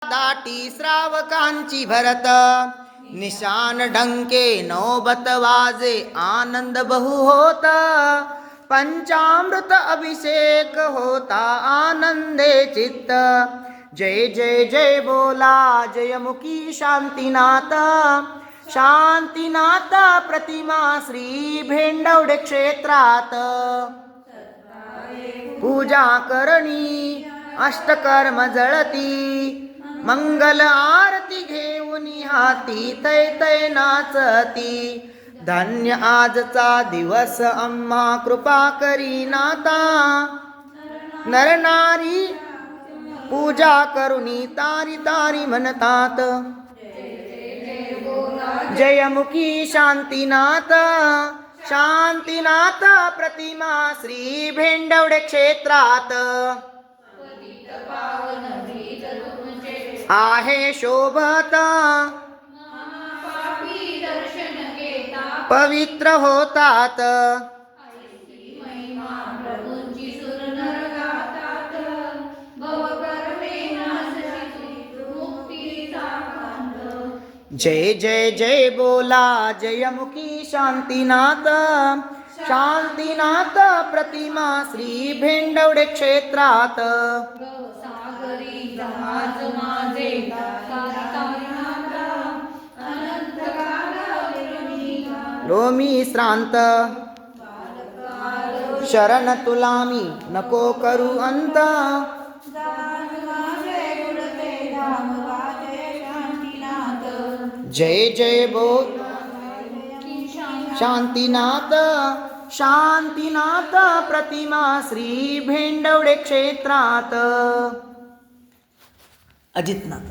दाटी श्रावकांची भरत, निशान डंके नौबत वाजे आनंद बहु होता, पंचामृत अभिषेक होता आनंदे चित्त। जय जय जय बोला जयमुखी शांतीनाथ, शांतीनाथ प्रतिमा श्री भेंडवडे क्षेत्रात। पूजा करणी अष्टकर्म जळती, मंगल आरती घेऊन हाती तै तै नाचती। धन्य आजचा दिवस आम्हा कृपा करी नाता, नरनारी पूजा करुणी तारी तारी म्हणतात। जयमुखी शांतीनाथ, शांतीनाथ प्रतिमा श्री भेंडवडे क्षेत्रात। आहे शोभत पवित्र होतात, जय जय जय बोला जयमुखी शांतीनाथ, शांतीनाथ प्रतिमा श्री भेंडवडे क्षेत्रात। लोमी श्रांत शरण तुला मी नको करू अंत, जय जय बोल शांतीनाथ, शांतीनाथ प्रतिमा श्री भेंडवडे क्षेत्रात। अजितनाथ